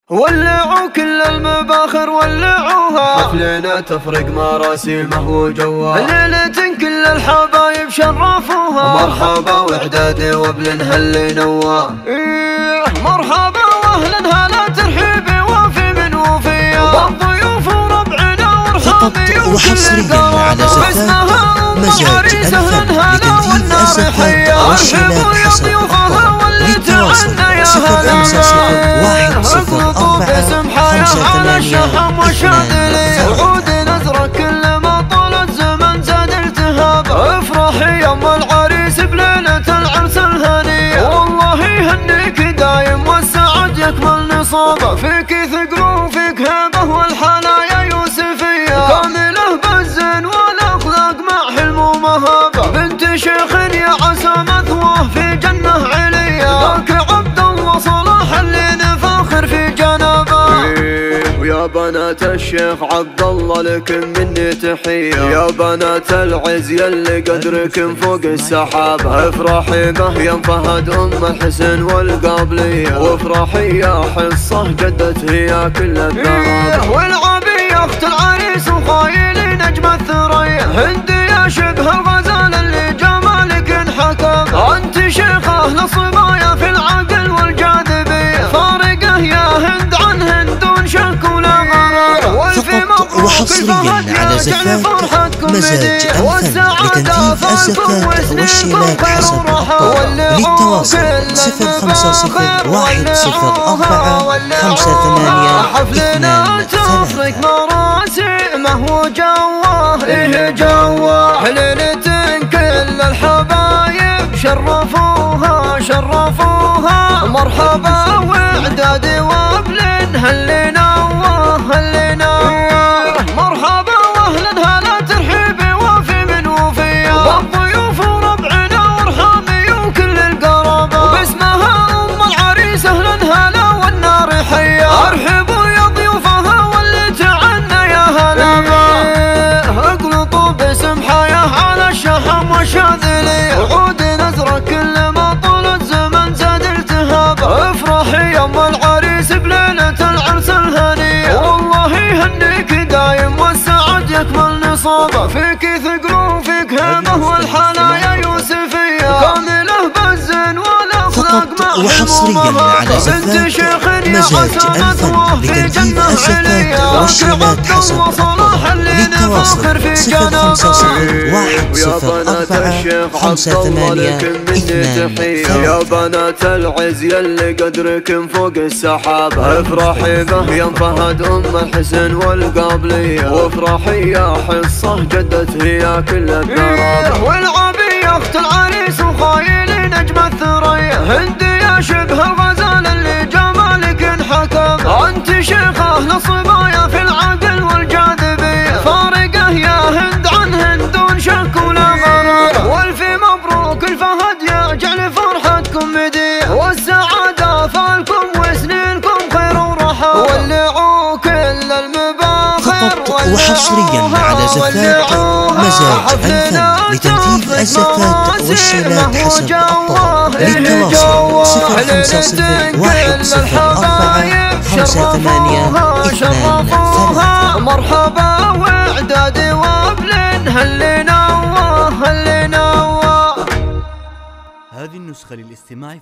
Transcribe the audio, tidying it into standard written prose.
ولعوا كل المباخر ولعوها، حفلنا تفرق مراسيمه وجوها، ليلة كل الحبايب شرفوها، مرحبا وإعدادي وابلنها اللي نواه، مرحبا واهلا هلا ترحيبي وفي من وفيا، بالضيوف وربعنا ورحابي وحصريا على زفاف مزاج ألفا لتنفيذ الزفاف والشيلات حسب الأخبار. للتواصل 0504 وعود نزرة كل ما طال الزمن زاد التهاب، افرحي يا ام العريس بليلة العرس الهنية، والله يهنيك دايم والسعد يكمل نصابه، فيك ثقل وفيك هيبة والحنايا يوسفية، كامله بالزين والاخلاق مع حلم ومهابه، بنت شيخ يا عسى مثواه في جنة عليا، ذاك عبد الله صلاح اللي نفاخر في جنابه. ويا بنات الشيخ عبد الله لكم مني تحية، يا بنات العز يلي قدركم فوق السحاب، افرحي به يا فهد ام الحسن والقابلية، وافرحي يا حصة جدت هي كل الثراب، والعبي يا اخت العريس وخايلي نجم الثريا، هندي يا شبه الغزال اللي جمالك انحكم، انت شيخة للصبايا في العقل والجاذبية، فارقة يا هند عن هند دون شك ولا غرار، والفي مبروك وحصريا على زفاف مزاج ألفا لتنفيذ الزفاف والشيلات حسب الأخبار. للتواصل 0504 تفرق مراسمه وجواه، جواه ليلة كل الحبايب شرفوها، مرحبا واعدادي وابلنها اللي نواه، مرحبا واهلا هلا ترحيبي وفي من وفيا، بالضيوف وربعنا ورحامي وكل القرابه، وباسمها ام العريس اهلا هلا والنار حيا، ارحبوا يا ضيوفها واللي تعنا يا هلا بها، اقلطوا باسم حياه على الشحم والشاذليه، وعود نزرة كل ما طول الزمن زاد التهاب، افرحي يا ام العريس بليلة العرس الهنية، والله يهنيك دايم والسعد يكمل نصابه، فيك ثقل وفيك هيبة والحنايا يوسفية، كامله بالزين والاخلاق مع وحصريا على زفاف مزاج ألفا لتنفيذ الزفاف والشيلات حسب الأخبار. للتواصل 0504 يا بنات العز يلي قدركم فوق السحاب، افرحي به يا فهد ام الحسن والقابلية، وافرحي يا حصة جدت هي كل الثراب، والعبي يا اخت العريس وخايلي نجم الثريا، هندي يا شبه الغزال اللي جمالك انحكم، انت شيخة للصبايا في العقل والجاذبية، فارقة يا هند عن هند دون شك ولا غرار، والفي مبروك الفهد يجعل فرحتكم مدية، والسعادة فالكم وسنينكم خير ورحى، ولعوا كل المباخر وحصريا على زفاف مزاج ألفا لتنفيذ الزفاف والشيلات حسب الأخبار. للتواصل 0504 مرحبا واعدادي وابلنها اللي نواه. هذه النسخة للاستماع